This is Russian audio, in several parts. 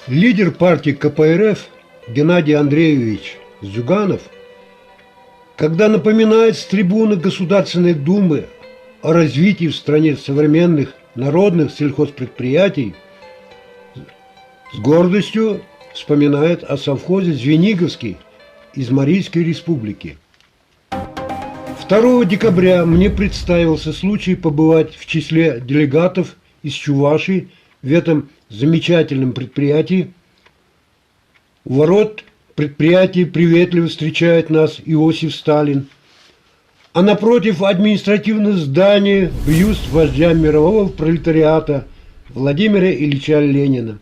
Лидер партии КПРФ Геннадий Андреевич Зюганов, когда напоминает с трибуны Государственной Думы о развитии в стране современных народных сельхозпредприятий, с гордостью вспоминает о совхозе Звениговский из Марийской республики. 2 декабря мне представился случай побывать в числе делегатов из Чувашии в этом замечательном предприятии. У ворот предприятия приветливо встречает нас Иосиф Сталин, а напротив административного здания бюст вождя мирового пролетариата Владимира Ильича Ленина.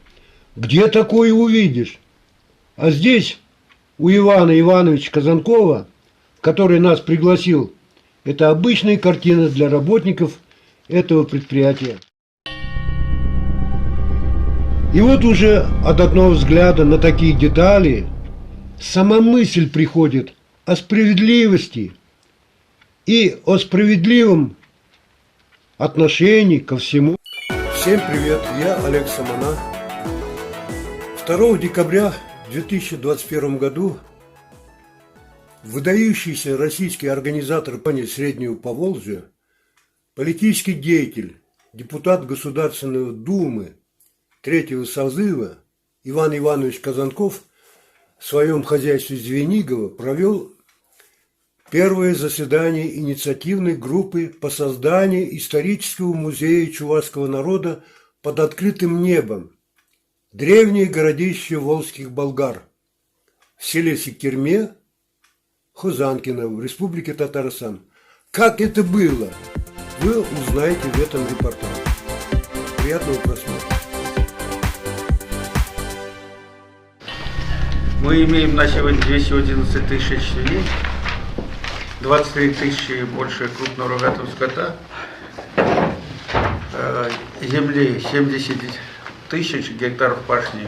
Где такое увидишь? А здесь у Ивана Ивановича Казанкова, который нас пригласил, это обычная картина для работников этого предприятия. И вот уже от одного взгляда на такие детали сама мысль приходит о справедливости и о справедливом отношении ко всему. Всем привет, я Олег Самонах. 2 декабря в 2021 году выдающийся российский организатор Среднего Поволжья, политический деятель, депутат Государственной Думы 3-го созыва Иван Иванович Казанков в своем хозяйстве Звенигово провел первое заседание инициативной группы по созданию исторического музея чувашского народа под открытым небом, древнее городище волжских болгар в селе Сектерме Хозанкино в Республике Татарстан. Как это было, вы узнаете в этом репортаже. Приятного просмотра. Мы имеем на сегодня 211 тысяч свиней, 23 тысячи больше крупного рогатого скота, земли 70 тысяч гектаров пашни.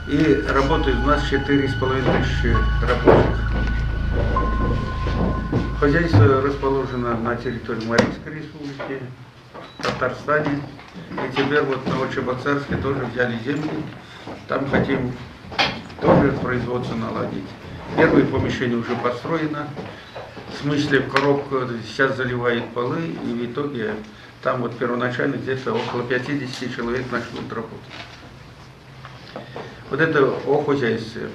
И работает у нас 4,5 тысячи рабочих. Хозяйство расположено на территории Марийской республики, Татарстане. И теперь вот в Новочебоксарске тоже взяли земли. Там хотим тоже производство наладить. Первое помещение уже построено. В смысле, в коробку сейчас заливают полы, и в итоге там вот первоначально где-то около 50 человек начнут работать. Вот это о хозяйстве.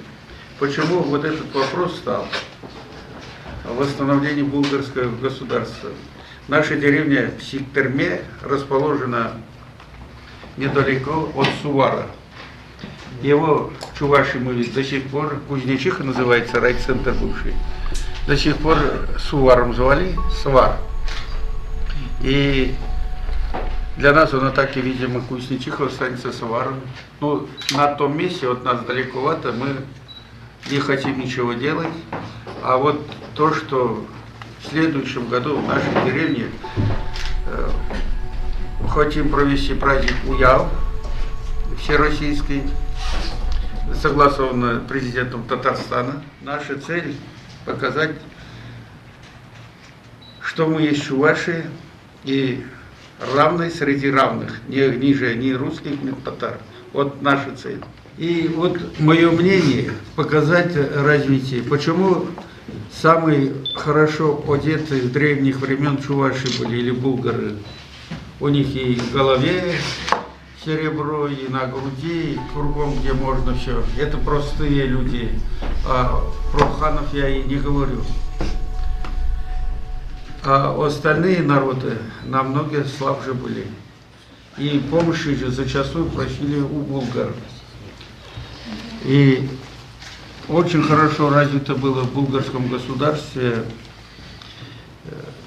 Почему вот этот вопрос стал? Восстановление булгарского государства. Наша деревня в Сектерме расположена недалеко от Сувара. Его в Чувашии мы до сих пор, Кузнечиха называется, райцентр бывший, до сих пор Суваром звали, Свар. И для нас он так и, видимо, Кузнечиха останется Сваром. Ну, на том месте, от нас далековато, мы не хотим ничего делать. А вот то, что в следующем году в нашей деревне хотим провести праздник Уяв всероссийский, согласовано президентом Татарстана. Наша цель показать, что мы есть Чуваши и равные среди равных, не ниже ни русских, ни татар. Вот наша цель. И вот мое мнение показать развитие. Почему самые хорошо одетые в древних времен чуваши были или булгары? У них и в голове серебро, и на груди, и кругом, где можно все. Это простые люди. А про ханов я и не говорю. А остальные народы намного слабже были. И помощи же зачастую просили у булгар. И очень хорошо развито было в булгарском государстве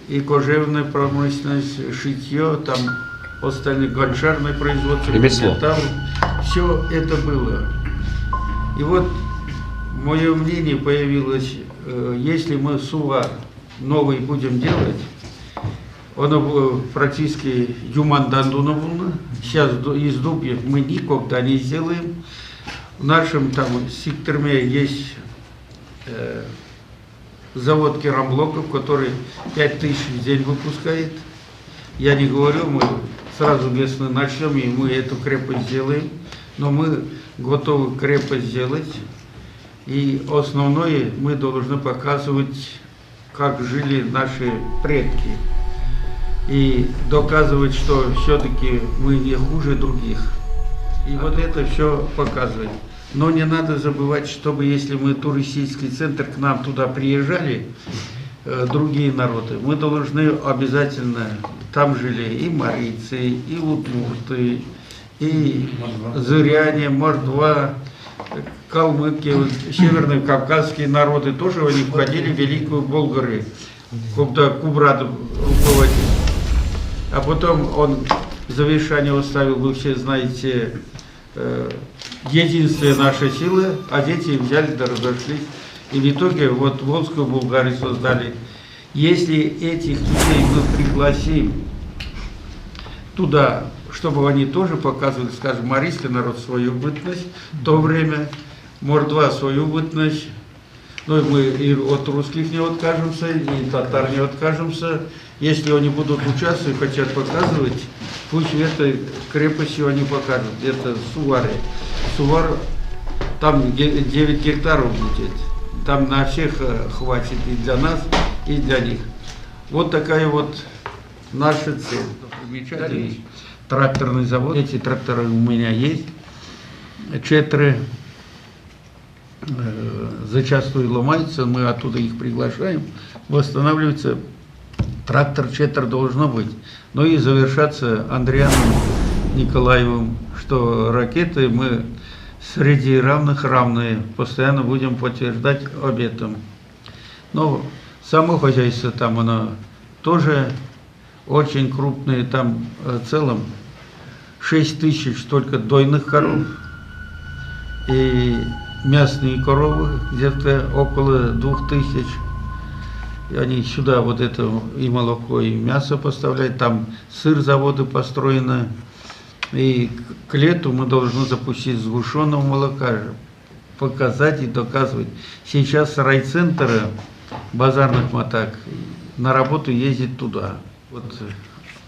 и кожевная промышленность, шитье, там остальные гончарное производство, металл. Все это было. И вот мое мнение появилось, если мы Сувар новый будем делать, он практически Юмандандуновна, сейчас из Дубьев мы никогда не сделаем. В нашем там Сектерме есть завод керамблоков, который 5000 в день выпускает. Я не говорю, мы сразу весны начнем, и мы эту крепость сделаем. Но мы готовы крепость сделать. И основное, мы должны показывать, как жили наши предки. И доказывать, что все-таки мы не хуже других. И вот это все показывать. Но не надо забывать, чтобы если мы туристический центр, к нам туда приезжали, другие народы, мы должны обязательно, там жили и марийцы, и удмурты, и зыряне, мордва, калмыки, северные кавказские народы, тоже они входили в Великую Болгарию, когда Кубрат руководил. А потом он завещание оставил, вы все знаете, единственная наша сила, а дети взяли да разошлись. И в итоге вот Волжскую Булгарию создали. Если этих людей мы пригласим туда, чтобы они тоже показывали, скажем, марийский народ свою бытность, в то время мордва свою бытность, ну и мы и от русских не откажемся, и татар не откажемся. Если они будут участвовать, хотят показывать, пусть в этой крепости они покажут. Это Сувары. Сувар, там 9 гектаров будет. Там на всех хватит и для нас, и для них. Вот такая вот наша цель. Примечательный тракторный завод. Эти тракторы у меня есть. Четыре зачастую ломаются, мы оттуда их приглашаем, восстанавливается. Трактор четвер должно быть. Ну и завершаться Андрианом Николаевым, что ракеты мы среди равных равные, постоянно будем подтверждать об этом. Но само хозяйство там оно тоже очень крупное, там в целом 6 тысяч только дойных коров и мясные коровы где-то около 2000. И они сюда вот это и молоко, и мясо поставляют, там сыр заводы построены. И к лету мы должны запустить сгущенного молока, показать и доказывать. Сейчас райцентры базарных мотак на работу ездит туда. Вот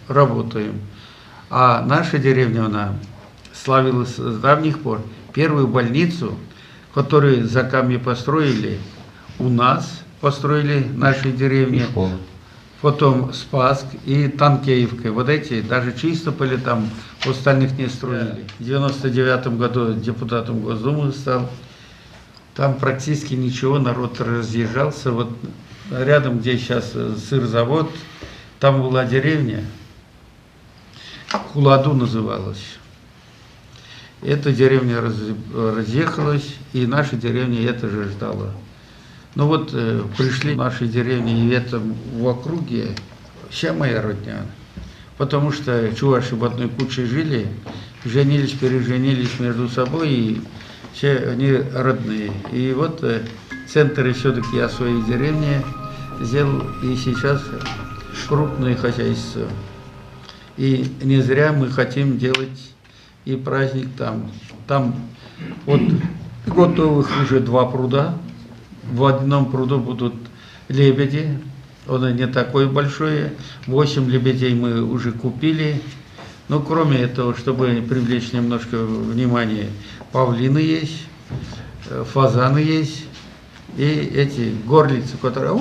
работаем. А наша деревня, она славилась с давних пор. Первую больницу, которую за камни построили, у нас построили нашей деревне. Потом Спасск и Танкеевка. Вот эти, даже Чистополе там, остальных не строили. В 99 году депутатом Госдумы стал. Там практически ничего, народ разъезжался. Вот рядом, где сейчас сырзавод, там была деревня, Хуладу называлась. Эта деревня разъехалась, и наша деревня это же ждала. Ну вот пришли в нашей деревне и в этом в округе вся моя родня. Потому что чуваши в одной куче жили, женились, переженились между собой, и все они родные. И вот центр все-таки я своей деревне сделал, и сейчас крупное хозяйство. И не зря мы хотим делать и праздник там. Там вот готовых уже 2 пруда. В одном пруду будут лебеди, он не такой большой, 8 лебедей мы уже купили. Но кроме этого, чтобы привлечь немножко внимания, павлины есть, фазаны есть, и эти горлицы, которые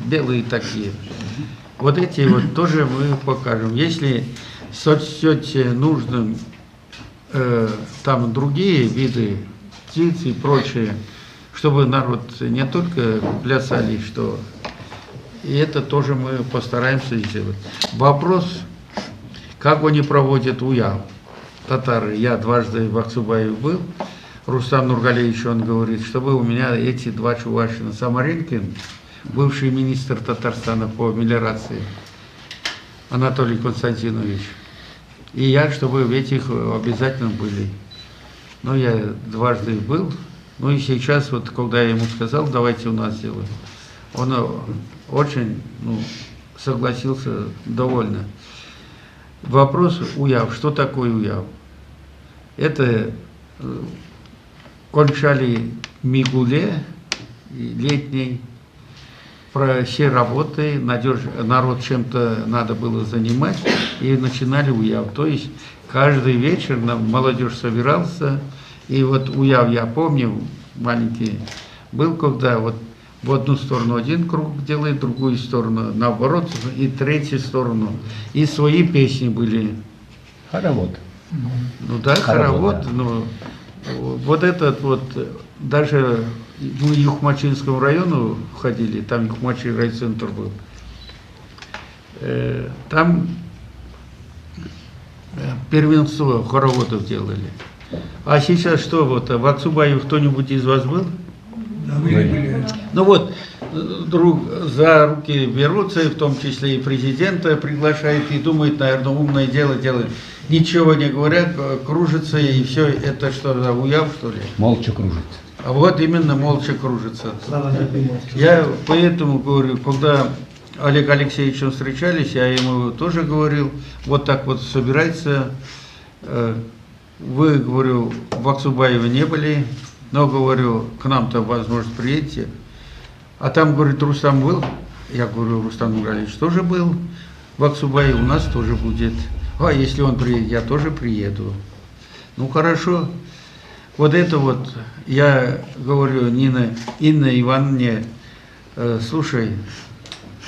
белые такие. Вот эти вот тоже мы покажем. Если сочтете нужным там другие виды птиц и прочее, чтобы народ не только плясали, что и это тоже мы постараемся сделать. Вопрос, как они проводят уяв, татары. Я дважды в Аксубае был, Рустам Нургалевич, он говорит, чтобы у меня эти 2 чувашина. Самаренкин, бывший министр Татарстана по мелиорации, Анатолий Константинович, и я, чтобы в этих обязательно были. Но я дважды был. Ну и сейчас, вот когда я ему сказал, давайте у нас сделаем, он очень согласился довольно. Вопрос уяв. Что такое уяв? Это кончали мигуле летней, про все работы, народ чем-то надо было занимать, и начинали уяв. То есть каждый вечер молодежь собирался, и вот уяв, я помню, маленький был, когда вот в одну сторону один круг делает, в другую сторону наоборот, и третью сторону. И свои песни были. Хоровод. Ну да, хоровод, да. но вот этот вот, даже мы в Юхмачинскому району ходили, там Юхмачи райцентр был, там первенство хороводов делали. А сейчас что, вот в Аксубае кто-нибудь из вас был? Ну вот, друг за руки берутся, в том числе и президента приглашает, и думает, наверное, умное дело делает. Ничего не говорят, кружится, и все, это что, уяв, что ли? Молча кружится. А вот именно молча кружится. Я поэтому говорю, когда Олег Алексеевичем встречались, я ему тоже говорил, вот так вот собирается, вы, говорю, в Аксубаеве не были, но, говорю, к нам-то, возможно, приедете. А там, говорит, Рустам был. Я говорю, Рустам Нуралевич тоже был в Аксубае, у нас тоже будет. А если он приедет, я тоже приеду. Ну, хорошо. Вот это вот, я говорю Инне Ивановне, слушай,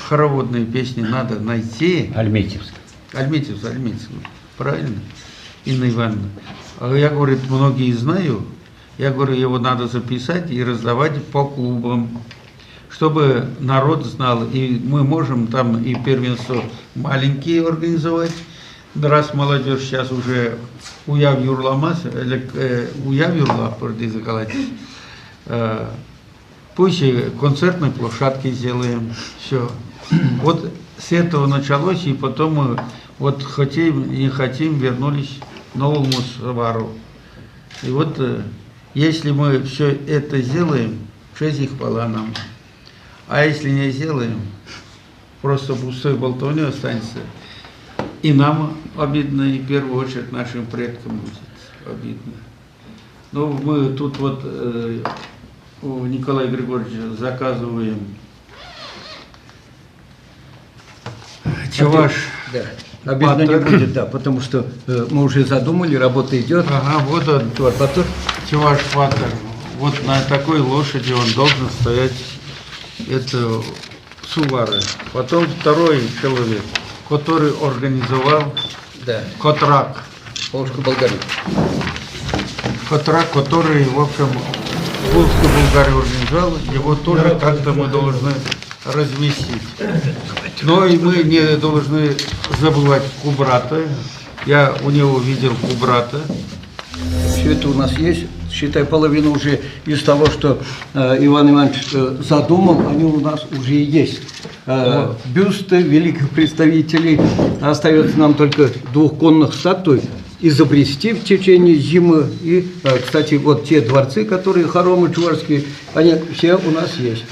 хороводные песни надо найти. Альметьевск. Альметьевск, правильно, Инна Ивановна. А я, говорит, многие знаю. Я говорю, его надо записать и раздавать по клубам, чтобы народ знал. И мы можем там и первенство маленькие организовать. Раз молодежь сейчас уже уяв юрламас, уяв юрла, пусть и концертные площадки сделаем. Все. Вот с этого началось, и потом мы вот хотим, не хотим, вернулись к новому свару. И вот если мы все это сделаем, честь и хвала нам. А если не сделаем, просто пустой болтовней останется. И нам обидно, и в первую очередь нашим предкам будет обидно. Ну, мы тут вот у Николая Григорьевича заказываем чуваш. Да. Обидно не будет, да, потому что мы уже задумали, работа идет. Ага, вот он, чуваш патер. Вот на такой лошади он должен стоять, это сувары. Потом второй человек, который организовал Котрак. Волжско-Болгарию. Котрак, который, в общем, Волжско-Болгарию организовал, его тоже как-то мы должны разместить. Но и мы не должны забывать Кубрата. Я у него видел Кубрата. Все это у нас есть. Считай, половину уже из того, что Иван Иванович задумал, они у нас уже есть. Бюсты великих представителей. Остается нам только двухконных статуй изобрести в течение зимы. И, кстати, вот те дворцы, которые хоромы чувашские, они все у нас есть.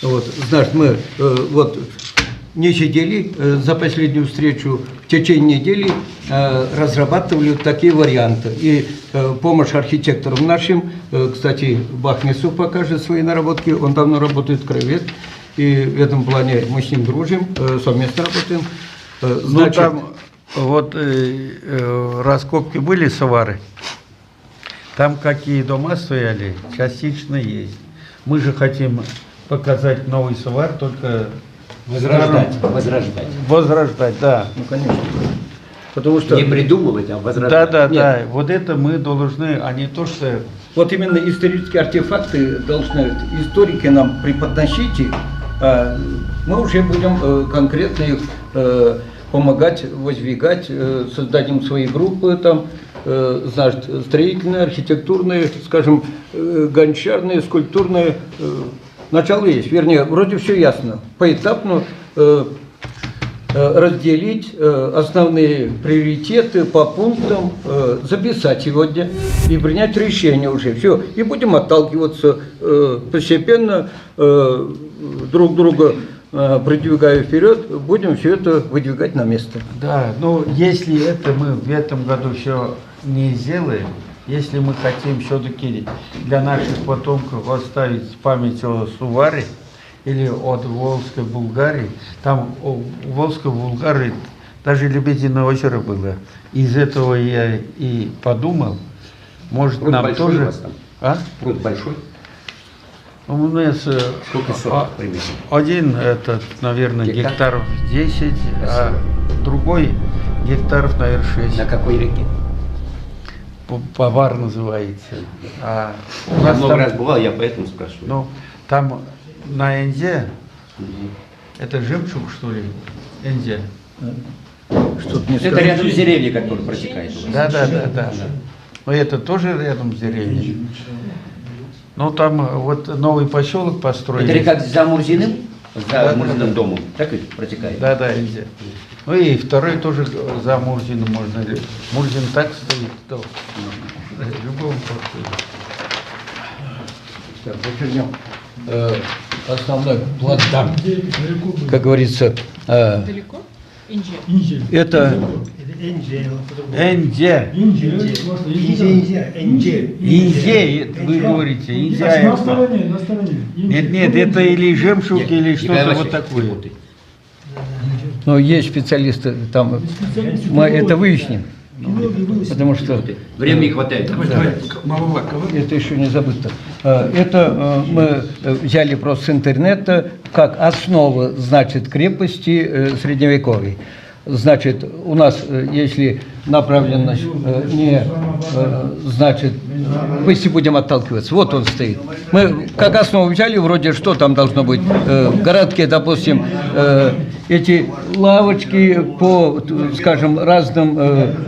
Вот, значит, мы вот не сидели за последнюю встречу, в течение недели разрабатывали такие варианты. И помощь архитекторам нашим, кстати, Бахнесу покажет свои наработки, он давно работает в Краевед, и в этом плане мы с ним дружим, совместно работаем. Значит, ну, там вот раскопки были Савары, там какие дома стояли, частично есть. Мы же хотим показать новый Савар, только возрождать, да. Ну, конечно. Потому что не придумывать, а возрождать. Да. Вот это мы должны, а не то, что... Вот именно исторические артефакты должны историки нам преподносить, и мы уже будем конкретно их помогать, воздвигать, создадим свои группы там, значит, строительные, архитектурные, скажем, гончарные, скульптурные. Начало есть, вернее, вроде все ясно. Поэтапно разделить основные приоритеты по пунктам, записать сегодня и принять решение уже. Все. И будем отталкиваться постепенно, друг друга продвигая вперед, будем все это выдвигать на место. Да, но если это мы в этом году все не сделаем, если мы хотим все-таки для наших потомков оставить память о Суваре, или от Волжской Булгарии. Там у Волжской Булгарии даже Лебединое озеро было. Из этого я и подумал, может Пруд нам большой у тоже... вас там? А? Пруд большой? У нас Сколько соток примерно? один, этот, наверное, Гектар? гектаров 10, а другой гектаров, наверное, 6. На какой реке? Повар называется. А у Я нас много там, раз бывал, я поэтому спрашиваю. ну, там на Энзе, это жемчуг, что ли? Энзе. Что-то не Это скажу. рядом с деревней, которая протекает у вас. Да. Но это тоже рядом с деревней. Ну, там вот новый поселок построили. Это река за Мурзиным? За Мурзиным домом. Так ведь протекает? Да, Энзе. Ну и второй тоже за Мурзиным можно. Мурзин так стоит, то любому подходит. Так, зачернем. Основной плацдарм, как говорится, Далеко? Инже. это Энзе. Инзе, вы говорите. Инзе. На стороне. Нет, это или жемчуг, или Николай что-то вот Васильевич, такое. минуты. но есть специалисты там, мы это выясним, потому что Времени не хватает. это еще не забыто. Это мы взяли просто с интернета как основу, значит, крепости средневековой. Значит, у нас, если направленность не, значит, если будем отталкиваться, вот он стоит. Мы как основу взяли, вроде что там должно быть, в городке, допустим, эти лавочки по, скажем, разным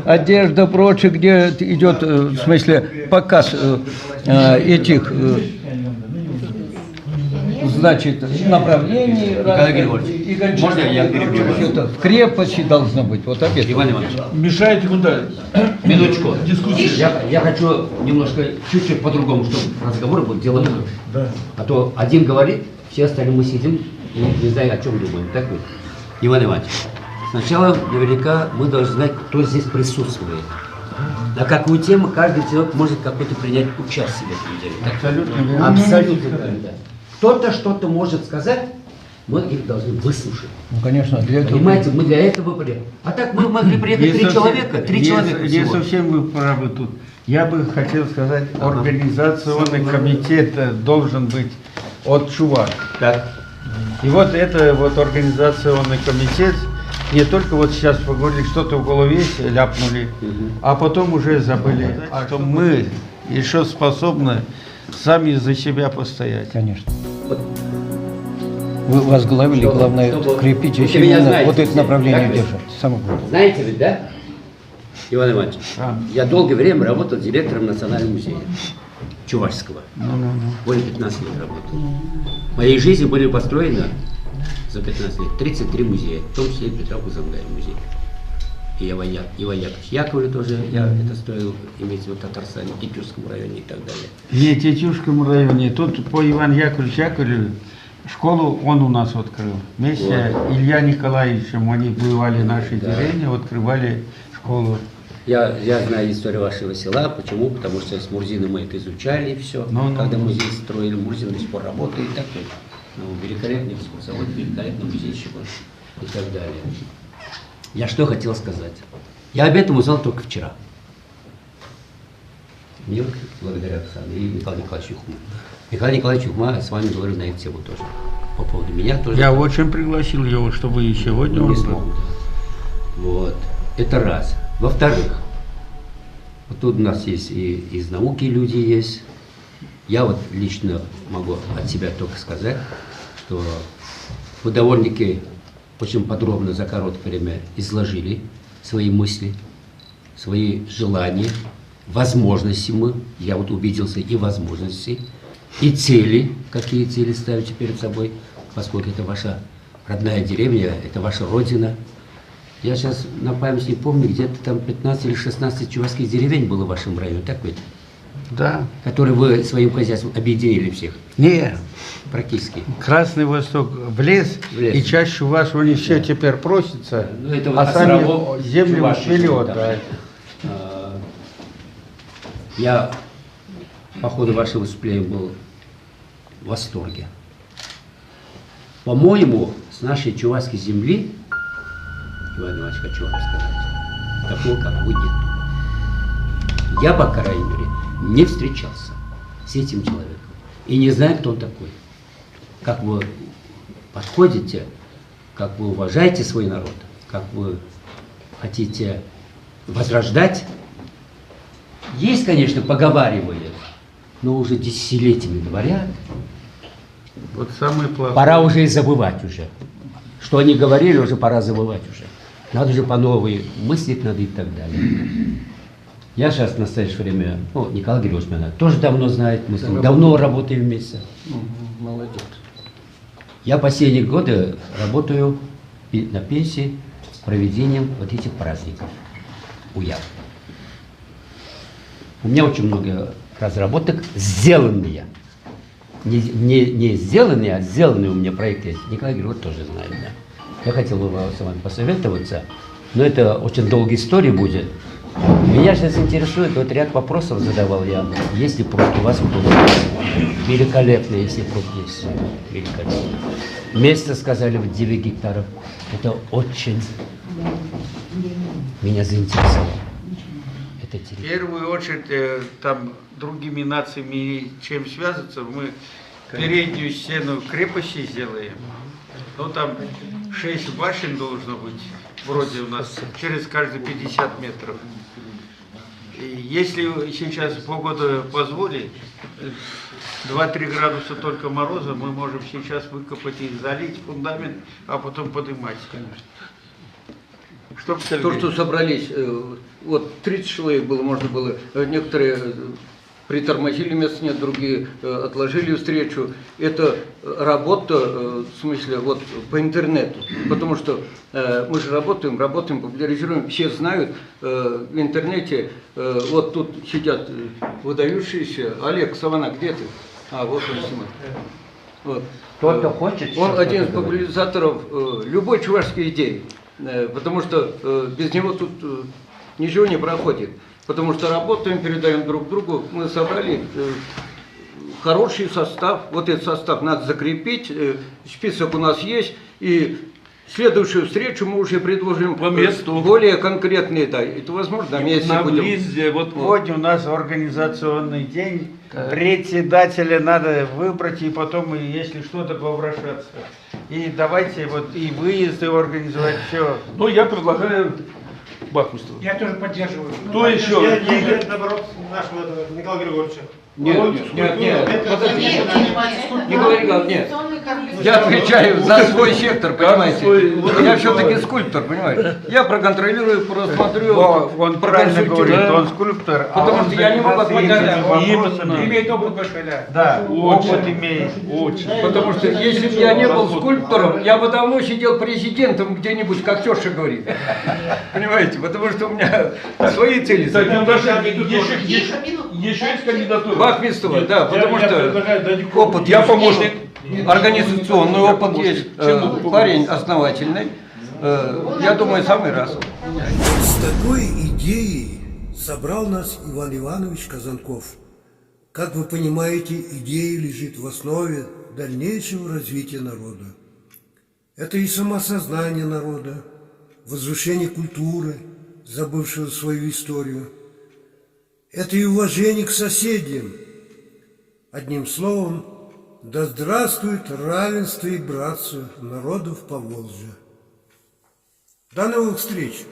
одежда, прочее, где идет, в смысле, показ этих, значит, направлений. Николай Григорьевич, можно я перебью вас? Это в крепости должно быть, вот опять. Иван Иванович, Мешаете куда? минуточку. Дискуссия. Я хочу немножко, чуть-чуть по-другому, чтобы разговор был деловой. Да. А то один говорит, все остальные мы сидим и не знаем, о чем думаем. Так ведь? Иван Иванович, сначала наверняка мы должны знать, кто здесь присутствует. На какую тему каждый человек может какое-то принять участие в этом деле. Так? Абсолютно верно. Абсолютно верно. Кто-то что-то может сказать, мы их должны выслушать. Ну, конечно, для этого. Понимаете, мы для этого приехали. А так мы могли приехать три человека. Три человека Не всего. совсем вы правы тут. Я бы хотел сказать, организационный комитет должен быть от Чувак. Так. И вот это вот организационный комитет, не только вот сейчас поговорили, что-то в голове ляпнули, а потом уже забыли, что мы еще способны сами за себя постоять. Конечно. Вы возглавили, Чтобы- главное, чтобы- крепить, вы если меня именно знаете вот это все, направление так ведь? держать. Самое главное. Знаете ведь, да? Иван Иванович, А. я долгое время работал директором Национального музея Чувашского. Более 15 лет работал. В моей жизни были построены за 15 лет 33 музея, в том числе и Петропавловский музей. И Иван Яковлевич Яковлев тоже я это строил, имеется в виду в Татарстане, в Тетюшском районе и так далее. В Тетюшском районе, тут по Ивану Яковлевичу школу он у нас открыл. Вместе Илья Николаевичем они бывали в нашей деревне, открывали школу. Я знаю историю вашего села. Почему? Потому что с Мурзиным мы это изучали, все. Ну, Когда музей строили, Мурзин до сих пор работает. Так вот. Ну, великолепный экскурсовод, великолепный музейщик он и так далее. Я что хотел сказать? Я об этом узнал только вчера. Мне благодаря Оксане и Николаю Николаевичу Юхму. Николай Николаевич Юхма с вами говорил на эту тему тоже. По поводу меня тоже. Я очень пригласил его, чтобы и сегодня Ну, он не был. смог. Вот. Это раз. Во-вторых, вот тут у нас есть и из науки люди есть. Я вот лично могу от себя только сказать, что вы довольно-таки очень подробно за короткое время изложили свои мысли, свои желания, возможности мы. Я вот убедился и возможности, и цели, какие цели ставите перед собой, поскольку это ваша родная деревня, это ваша родина. Я сейчас на память не помню, где-то там 15 или 16 чувашских деревень было в вашем районе, так ведь? Да. Которые вы своим хозяйством объединили всех, Не, практически. Красный Восток влез, В лес. и чаще у вас они все теперь просятся, Ну, это вот а сами островок землю Чувашии, успели там. отдать. Я по ходу вашего выступления был в восторге. По-моему, с нашей чувашской земли, Иван Иванович, хочу вам сказать, такого, как вы, нет. Я, по крайней мере, не встречался с этим человеком. И не знаю, кто он такой. Как вы подходите, как вы уважаете свой народ, как вы хотите возрождать. Есть, конечно, поговаривают, но уже десятилетиями говорят. Вот самый плохой. Пора уже и забывать уже. Что они говорили, уже пора забывать уже. Надо же по новой мыслить надо и так далее. Я сейчас в настоящее время, Николай Григорьевич меня тоже давно знает, мы с ним давно работаем вместе. Молодец. Я последние годы работаю на пенсии с проведением вот этих праздников УЯР. У меня очень много разработок сделанные. Не сделанные, а сделанные у меня проекты. Николай Григорьевич тоже знает. Да. Я хотел бы с вами посоветоваться, но это очень долгая история будет. Меня сейчас интересует, вот ряд вопросов задавал я. Есть ли пруд у вас в доме? Великолепно, если пруд есть. Великолепно. Место, сказали, в 9 гектаров. Это очень меня заинтересовало. Это В территория. первую очередь, там другими нациями чем связаться, мы переднюю стену крепости сделаем. Ну там 6 башен должно быть, вроде у нас, через каждые 50 метров. И если сейчас погода позволит, 2-3 градуса только мороза, мы можем сейчас выкопать и залить фундамент, а потом поднимать. То, что собрались, вот 30 человек было, можно было, некоторые притормозили, места нет, другие отложили встречу. Это работа, в смысле, вот по интернету, потому что мы же работаем, популяризируем, все знают в интернете, вот тут сидят выдающиеся. Олег Савана, где ты? А, вот он снимает. Вот. Кто-то хочет. Он один из что-то говорить? популяризаторов любой чувашской идеи, потому что без него тут ничего не проходит. Потому что работаем, передаем друг другу. Мы собрали хороший состав. Вот этот состав надо закрепить. Список у нас есть. И следующую встречу мы уже предложим По месту. более конкретные. Да, это возможно, на месте На будем. въезде, вот сегодня у нас организационный день. Председателя надо выбрать, и потом, если что-то, пообращаться. И давайте вот и выезды организовать, все. Ну, я предлагаю Бахмистова. Я тоже поддерживаю. Кто еще? Я, наоборот, нашего Николая Григорьевича. Нет, подожди. Николай Григорьевич, нет. Нет. Я отвечаю за свой сектор, понимаете? свой- Я все-таки скульптор, понимаете? Я проконтролирую, просмотрю, Он правильно говорит, да. он скульптор. Потому что я не могу ответить Именно. Имеет опыт большой, да. Да, Очень. опыт имеет. Очень. Потому что если бы я не был скульптором, я бы давно сидел президентом где-нибудь, как теща говорит. Понимаете? Потому что у меня свои цели. Так, ну, даже еще Тихо, минуту. есть кандидатура. Бахмистова, да, потому я что предлагаю дать опыт Я есть. помощник. Организационный Я опыт помощник. есть. Чем буду Парень основательный. Я думаю, самый раз. С такой идеей собрал нас Иван Иванович Казанков. Как вы понимаете, идея лежит в основе дальнейшего развития народа. Это и самосознание народа, возвышение культуры, забывшего свою историю. Это и уважение к соседям. Одним словом, да здравствует равенство и братство народов Поволжья. До новых встреч!